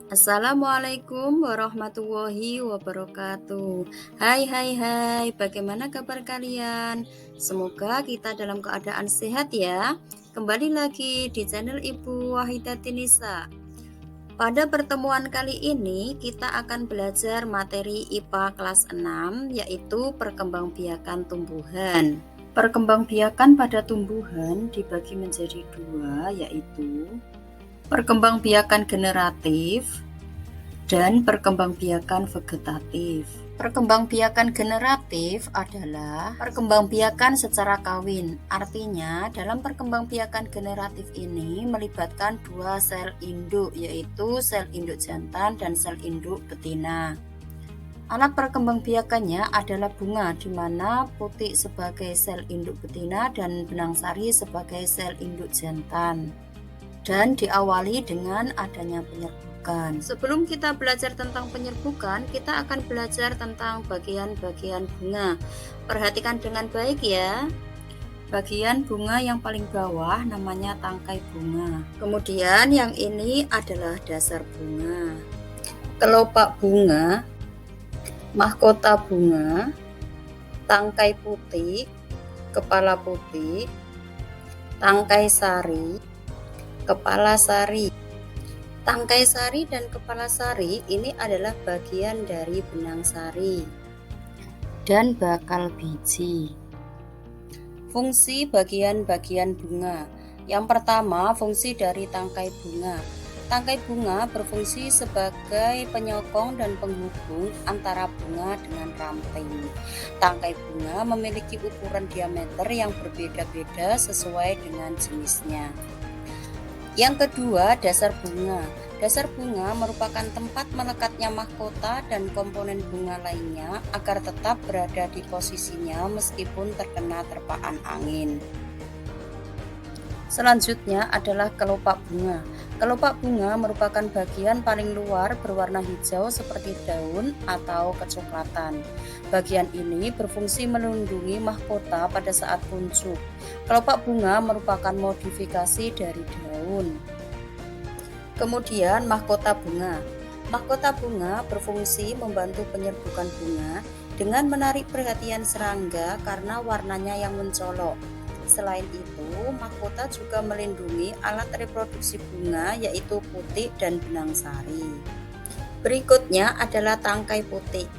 Assalamualaikum warahmatullahi wabarakatuh. Hai, bagaimana kabar kalian? Semoga kita dalam keadaan sehat ya. Kembali lagi di channel Ibu Wahidatinisa. Pada pertemuan kali ini kita akan belajar materi IPA kelas 6 yaitu perkembangbiakan tumbuhan. Perkembangbiakan pada tumbuhan dibagi menjadi dua, yaitu perkembangbiakan generatif dan perkembangbiakan vegetatif. Perkembangbiakan generatif adalah perkembangbiakan secara kawin. Artinya, dalam perkembangbiakan generatif ini melibatkan dua sel induk, yaitu sel induk jantan dan sel induk betina. Alat perkembangbiakannya adalah bunga, di mana putik sebagai sel induk betina dan benang sari sebagai sel induk jantan. Dan diawali dengan adanya penyerbukan. Sebelum kita belajar tentang penyerbukan, kita akan belajar tentang bagian-bagian bunga. Perhatikan dengan baik ya. Bagian bunga yang paling bawah namanya tangkai bunga. Kemudian yang ini adalah dasar bunga. Kelopak bunga, mahkota bunga, tangkai putih, kepala putih, tangkai sari, kepala sari. Tangkai sari dan kepala sari ini adalah bagian dari benang sari dan bakal biji. Fungsi bagian-bagian bunga. Yang pertama, fungsi dari tangkai bunga. Tangkai bunga berfungsi sebagai penyokong dan penghubung antara bunga dengan ranting. Tangkai bunga memiliki ukuran diameter yang berbeda-beda sesuai dengan jenisnya. Yang kedua, dasar bunga. Dasar bunga merupakan tempat melekatnya mahkota dan komponen bunga lainnya agar tetap berada di posisinya meskipun terkena terpaan angin. Selanjutnya adalah kelopak bunga. Kelopak bunga merupakan bagian paling luar berwarna hijau seperti daun atau kecoklatan. Bagian ini berfungsi melindungi mahkota pada saat kuncup. Kelopak bunga merupakan modifikasi dari daun. Kemudian mahkota bunga. Mahkota bunga berfungsi membantu penyerbukan bunga dengan menarik perhatian serangga karena warnanya yang mencolok. Selain itu, mahkota juga melindungi alat reproduksi bunga yaitu putik dan benang sari. Berikutnya adalah tangkai putik.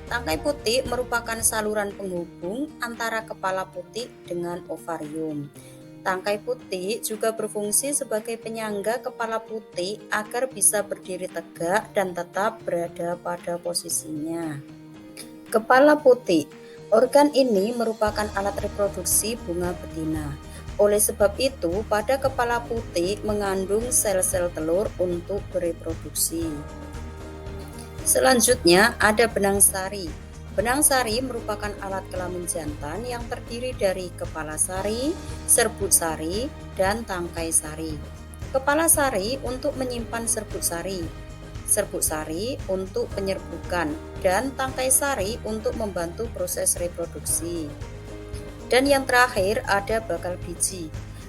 Tangkai putik merupakan saluran penghubung antara kepala putik dengan ovarium. Tangkai putik juga berfungsi sebagai penyangga kepala putik agar bisa berdiri tegak dan tetap berada pada posisinya. Kepala putik. Organ ini merupakan alat reproduksi bunga betina. Oleh sebab itu, pada kepala putik mengandung sel-sel telur untuk bereproduksi. Selanjutnya ada benang sari. Benang sari merupakan alat kelamin jantan yang terdiri dari kepala sari, serbuk sari, dan tangkai sari. Kepala sari untuk menyimpan serbuk sari untuk penyerbukan, dan tangkai sari untuk membantu proses reproduksi. Dan yang terakhir ada bakal biji.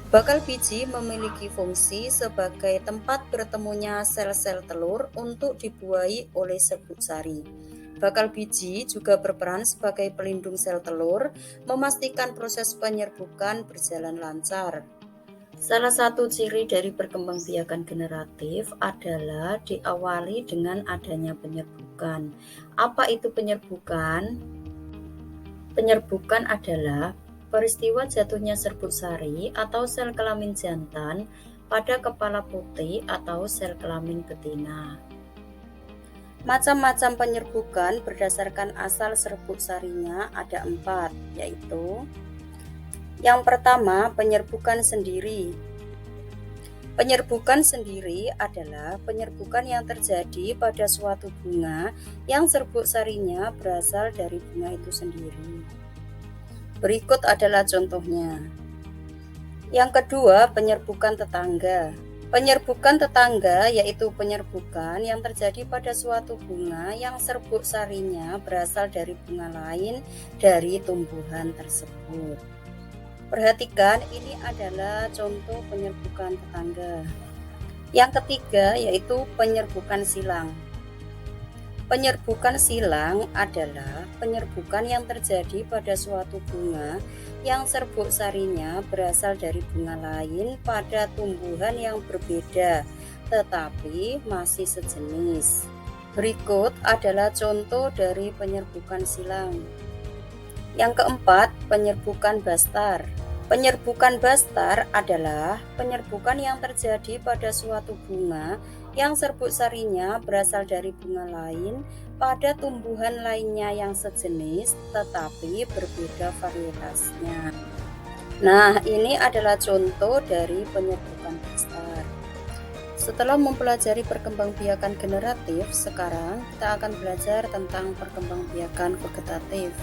Bakal biji memiliki fungsi sebagai tempat bertemunya sel-sel telur untuk dibuahi oleh serbuk sari. Bakal biji juga berperan sebagai pelindung sel telur, memastikan proses penyerbukan berjalan lancar. Salah satu ciri dari perkembangbiakan generatif adalah diawali dengan adanya penyerbukan. Apa itu penyerbukan? Penyerbukan adalah peristiwa jatuhnya serbuk sari atau sel kelamin jantan pada kepala putik atau sel kelamin betina. Macam-macam penyerbukan berdasarkan asal serbuk sarinya ada 4, yaitu yang pertama, penyerbukan sendiri. Penyerbukan sendiri adalah penyerbukan yang terjadi pada suatu bunga yang serbuk sarinya berasal dari bunga itu sendiri. Berikut adalah contohnya. Yang kedua, penyerbukan tetangga. Penyerbukan tetangga yaitu penyerbukan yang terjadi pada suatu bunga yang serbuk sarinya berasal dari bunga lain dari tumbuhan tersebut. Perhatikan, ini adalah contoh penyerbukan tetangga. Yang ketiga yaitu penyerbukan silang. Penyerbukan silang adalah penyerbukan yang terjadi pada suatu bunga yang serbuk sarinya berasal dari bunga lain pada tumbuhan yang berbeda tetapi masih sejenis. Berikut adalah contoh dari penyerbukan silang. Yang keempat, penyerbukan bastar. Penyerbukan bastar adalah penyerbukan yang terjadi pada suatu bunga yang serbuk sarinya berasal dari bunga lain pada tumbuhan lainnya yang sejenis tetapi berbeda varietasnya. Nah, ini adalah contoh dari penyerbukan bastar. Setelah mempelajari perkembangbiakan generatif, sekarang kita akan belajar tentang perkembangbiakan vegetatif.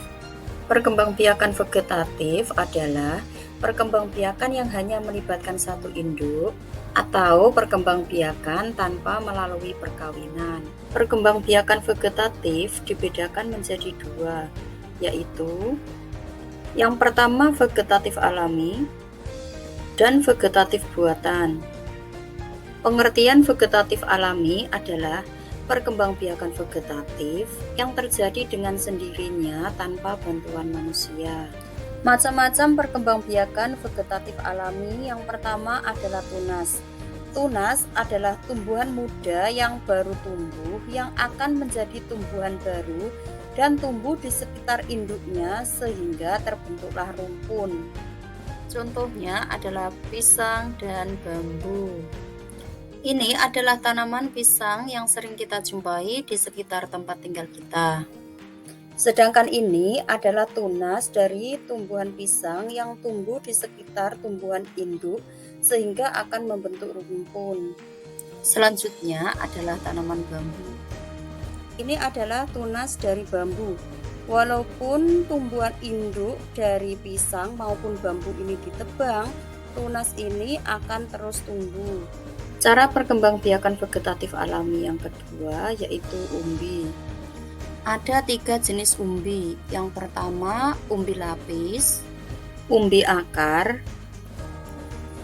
Perkembangbiakan vegetatif adalah perkembangbiakan yang hanya melibatkan satu induk atau perkembangbiakan tanpa melalui perkawinan. Perkembangbiakan vegetatif dibedakan menjadi dua, yaitu yang pertama vegetatif alami dan vegetatif buatan. Pengertian vegetatif alami adalah perkembangbiakan vegetatif yang terjadi dengan sendirinya tanpa bantuan manusia. Macam-macam perkembangbiakan vegetatif alami. Yang pertama adalah tunas. Tunas adalah tumbuhan muda yang baru tumbuh yang akan menjadi tumbuhan baru dan tumbuh di sekitar induknya sehingga terbentuklah rumpun. Contohnya adalah pisang dan bambu. Ini adalah tanaman pisang yang sering kita jumpai di sekitar tempat tinggal kita. Sedangkan ini adalah tunas dari tumbuhan pisang yang tumbuh di sekitar tumbuhan induk sehingga akan membentuk rumpun. Selanjutnya adalah tanaman bambu. Ini adalah tunas dari bambu. Walaupun tumbuhan induk dari pisang maupun bambu ini ditebang, tunas ini akan terus tumbuh. Cara perkembangbiakan vegetatif alami yang kedua yaitu umbi. Ada 3 jenis umbi. Yang pertama umbi lapis, umbi akar,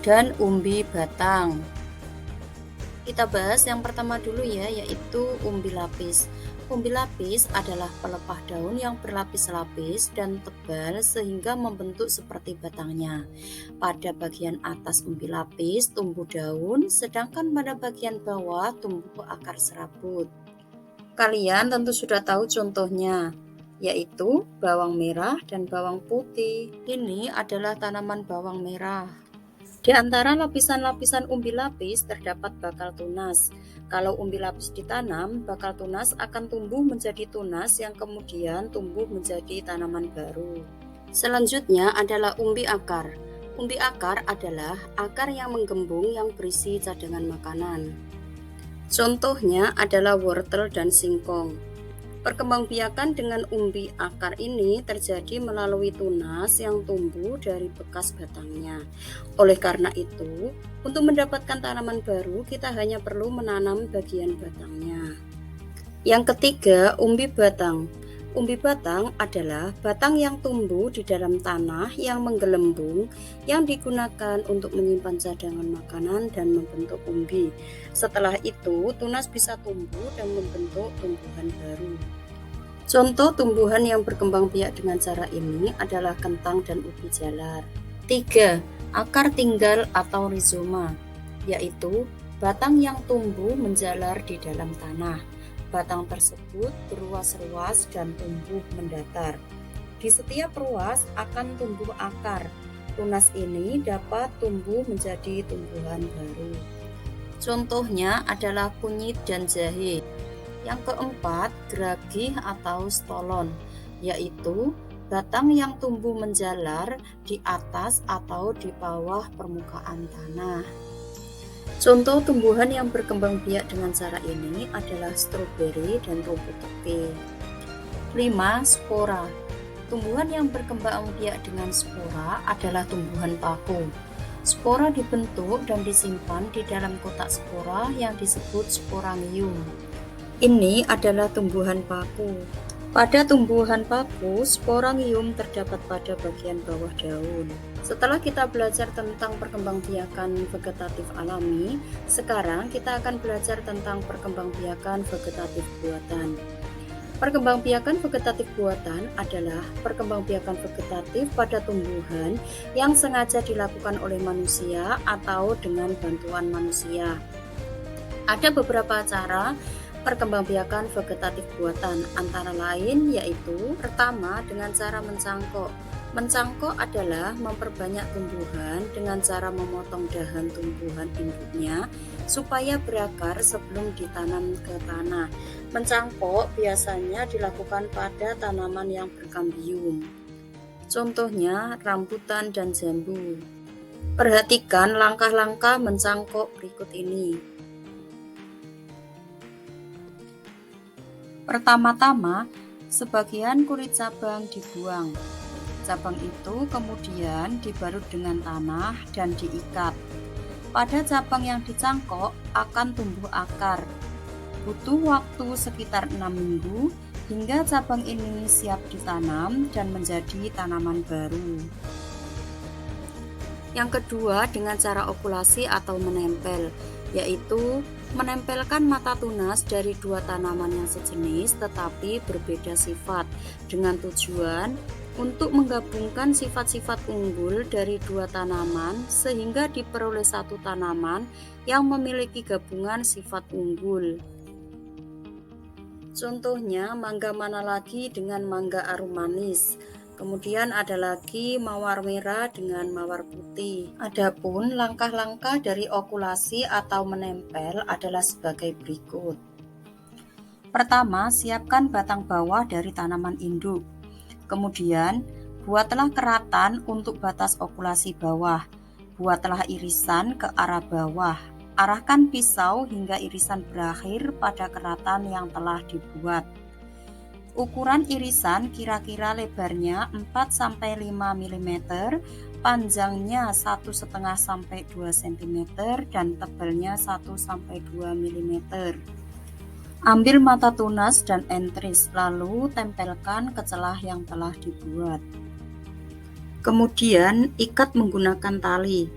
dan umbi batang. Kita bahas yang pertama dulu ya, yaitu umbi lapis. Umbi lapis adalah pelepah daun yang berlapis-lapis dan tebal sehingga membentuk seperti batangnya. Pada bagian atas umbi lapis tumbuh daun, sedangkan pada bagian bawah tumbuh akar serabut. Kalian tentu sudah tahu contohnya, yaitu bawang merah dan bawang putih. Ini adalah tanaman bawang merah. Di antara lapisan-lapisan umbi lapis terdapat bakal tunas. Kalau umbi lapis ditanam, bakal tunas akan tumbuh menjadi tunas yang kemudian tumbuh menjadi tanaman baru. Selanjutnya adalah umbi akar. Umbi akar adalah akar yang menggembung yang berisi cadangan makanan. Contohnya adalah wortel dan singkong. Perkembangbiakan dengan umbi akar ini terjadi melalui tunas yang tumbuh dari bekas batangnya. Oleh karena itu, untuk mendapatkan tanaman baru, kita hanya perlu menanam bagian batangnya. Yang ketiga, umbi batang. Umbi batang adalah batang yang tumbuh di dalam tanah yang menggelembung yang digunakan untuk menyimpan cadangan makanan dan membentuk umbi. Setelah itu, tunas bisa tumbuh dan membentuk tumbuhan baru. Contoh tumbuhan yang berkembang biak dengan cara ini adalah kentang dan ubi jalar. 3. Akar tinggal atau rizoma, yaitu batang yang tumbuh menjalar di dalam tanah. Batang tersebut beruas-ruas dan tumbuh mendatar. Di setiap ruas akan tumbuh akar. Tunas ini dapat tumbuh menjadi tumbuhan baru. Contohnya adalah kunyit dan jahe. Yang keempat, geragih atau stolon, yaitu batang yang tumbuh menjalar di atas atau di bawah permukaan tanah. Contoh tumbuhan yang berkembang biak dengan cara ini adalah stroberi dan rumput teke. 5. Spora. Tumbuhan yang berkembang biak dengan spora adalah tumbuhan paku. Spora dibentuk dan disimpan di dalam kotak spora yang disebut sporangium. Ini adalah tumbuhan paku. Pada tumbuhan paku, sporangium terdapat pada bagian bawah daun. Setelah kita belajar tentang perkembangbiakan vegetatif alami, sekarang kita akan belajar tentang perkembangbiakan vegetatif buatan. Perkembangbiakan vegetatif buatan adalah perkembangbiakan vegetatif pada tumbuhan yang sengaja dilakukan oleh manusia atau dengan bantuan manusia. Ada beberapa cara perkembangbiakan vegetatif buatan, antara lain yaitu: pertama, dengan cara mencangkok. Mencangkok adalah memperbanyak tumbuhan dengan cara memotong dahan tumbuhan induknya supaya berakar sebelum ditanam ke tanah. Mencangkok biasanya dilakukan pada tanaman yang berkambium. Contohnya rambutan dan jambu. Perhatikan langkah-langkah mencangkok berikut ini. Pertama-tama, sebagian kulit cabang dibuang. Cabang itu kemudian dibalut dengan tanah dan diikat. Pada cabang yang dicangkok akan tumbuh akar. Butuh waktu sekitar 6 minggu hingga cabang ini siap ditanam dan menjadi tanaman baru. Yang kedua, dengan cara okulasi atau menempel, yaitu menempelkan mata tunas dari dua tanaman yang sejenis tetapi berbeda sifat dengan tujuan untuk menggabungkan sifat-sifat unggul dari dua tanaman sehingga diperoleh satu tanaman yang memiliki gabungan sifat unggul. Contohnya mangga mana lagi dengan mangga arum manis. Kemudian ada lagi mawar merah dengan mawar putih. Adapun langkah-langkah dari okulasi atau menempel adalah sebagai berikut. Pertama, siapkan batang bawah dari tanaman induk. Kemudian, buatlah keratan untuk batas okulasi bawah. Buatlah irisan ke arah bawah. Arahkan pisau hingga irisan berakhir pada keratan yang telah dibuat. Ukuran irisan kira-kira lebarnya 4-5 mm, panjangnya 1,5 sampai 2 cm dan tebalnya 1-2 mm. Ambil mata tunas dan entris, lalu tempelkan ke celah yang telah dibuat. Kemudian ikat menggunakan tali.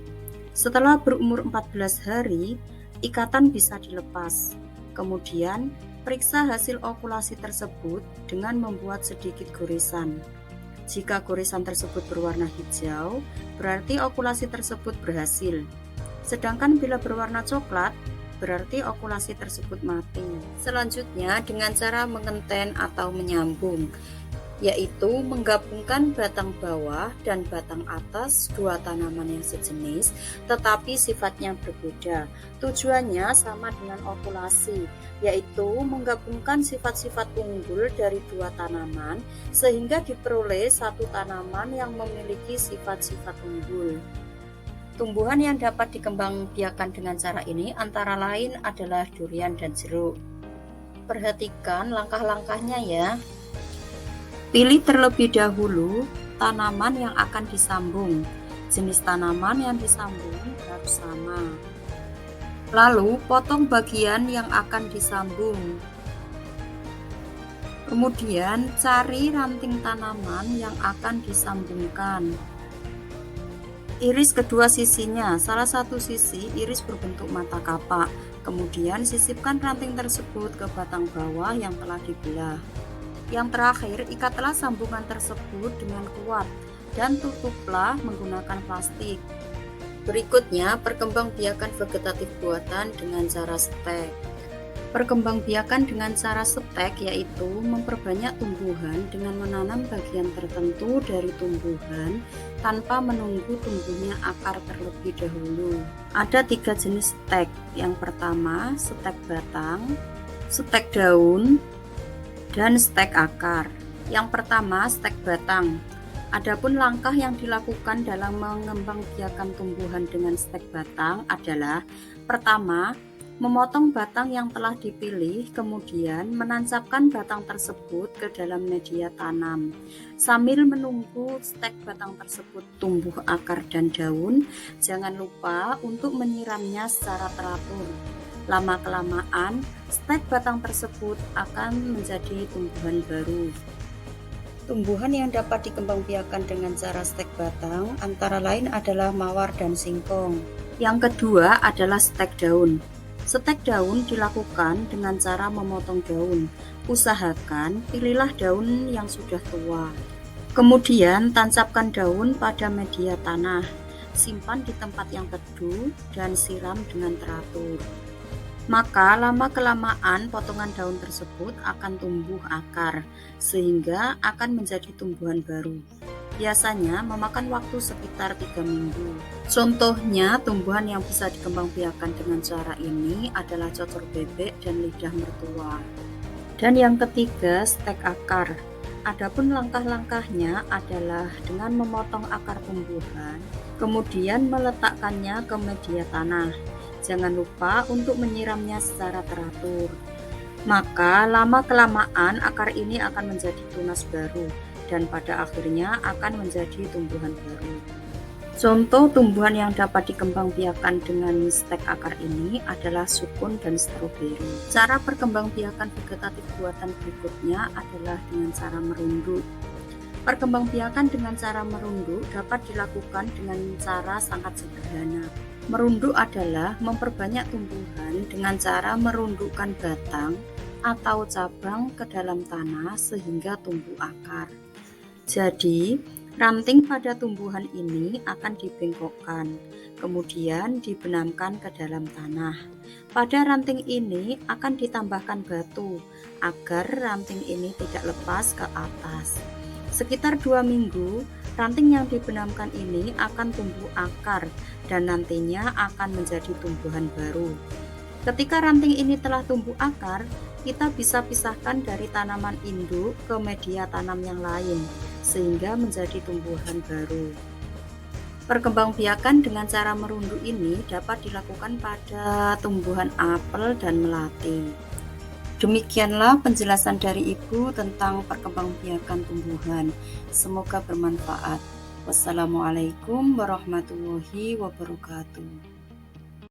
Setelah berumur 14 hari, ikatan bisa dilepas. Kemudian periksa hasil okulasi tersebut dengan membuat sedikit goresan. Jika goresan tersebut berwarna hijau, berarti okulasi tersebut berhasil. Sedangkan bila berwarna coklat, berarti okulasi tersebut mati. Selanjutnya dengan cara mengenten atau menyambung, yaitu menggabungkan batang bawah dan batang atas dua tanaman yang sejenis tetapi sifatnya berbeda. Tujuannya sama dengan okulasi, yaitu menggabungkan sifat-sifat unggul dari dua tanaman sehingga diperoleh satu tanaman yang memiliki sifat-sifat unggul. Tumbuhan yang dapat dikembangbiakan dengan cara ini antara lain adalah durian dan jeruk. Perhatikan langkah-langkahnya ya. Pilih terlebih dahulu tanaman yang akan disambung. Jenis tanaman yang disambung harus sama. Lalu potong bagian yang akan disambung. Kemudian cari ranting tanaman yang akan disambungkan. Iris kedua sisinya, salah satu sisi iris berbentuk mata kapak. Kemudian sisipkan ranting tersebut ke batang bawah yang telah dibelah. Yang terakhir, ikatlah sambungan tersebut dengan kuat dan tutuplah menggunakan plastik. Berikutnya, perkembangbiakan vegetatif buatan dengan cara stek. Perkembangbiakan dengan cara stek yaitu memperbanyak tumbuhan dengan menanam bagian tertentu dari tumbuhan tanpa menunggu tumbuhnya akar terlebih dahulu. Ada 3 jenis stek. Yang pertama, stek batang, stek daun, dan stek akar. Yang pertama, stek batang. Adapun langkah yang dilakukan dalam mengembangbiakan tumbuhan dengan stek batang adalah: pertama, memotong batang yang telah dipilih, kemudian menancapkan batang tersebut ke dalam media tanam. Sambil menunggu stek batang tersebut tumbuh akar dan daun, jangan lupa untuk menyiramnya secara teratur. Lama-kelamaan, stek batang tersebut akan menjadi tumbuhan baru. Tumbuhan yang dapat dikembangbiakan dengan cara stek batang antara lain adalah mawar dan singkong. Yang kedua adalah stek daun. Stek daun dilakukan dengan cara memotong daun. Usahakan pilihlah daun yang sudah tua. Kemudian tancapkan daun pada media tanah. Simpan di tempat yang teduh dan siram dengan teratur. Maka lama-kelamaan potongan daun tersebut akan tumbuh akar, sehingga akan menjadi tumbuhan baru. Biasanya memakan waktu sekitar 3 minggu. Contohnya tumbuhan yang bisa dikembangbiakan dengan cara ini adalah cocor bebek dan lidah mertua. Dan yang ketiga, stek akar. Adapun langkah-langkahnya adalah dengan memotong akar tumbuhan, kemudian meletakkannya ke media tanah. Jangan lupa untuk menyiramnya secara teratur. Maka lama-kelamaan akar ini akan menjadi tunas baru dan pada akhirnya akan menjadi tumbuhan baru. Contoh tumbuhan yang dapat dikembangbiakan dengan stek akar ini adalah sukun dan stroberi. Cara perkembangbiakan vegetatif buatan berikutnya adalah dengan cara merunduk. Perkembangbiakan dengan cara merunduk dapat dilakukan dengan cara sangat sederhana. Merunduk adalah memperbanyak tumbuhan dengan cara merundukkan batang atau cabang ke dalam tanah sehingga tumbuh akar. Jadi, ranting pada tumbuhan ini akan dibengkokkan, kemudian dibenamkan ke dalam tanah. Pada ranting ini akan ditambahkan batu agar ranting ini tidak lepas ke atas. Sekitar 2 minggu, ranting yang dibenamkan ini akan tumbuh akar dan nantinya akan menjadi tumbuhan baru. Ketika ranting ini telah tumbuh akar, kita bisa pisahkan dari tanaman induk ke media tanam yang lain, sehingga menjadi tumbuhan baru. Perkembangbiakan dengan cara merunduk ini dapat dilakukan pada tumbuhan apel dan melati. Demikianlah penjelasan dari Ibu tentang perkembangbiakan tumbuhan. Semoga bermanfaat. Wassalamualaikum warahmatullahi wabarakatuh.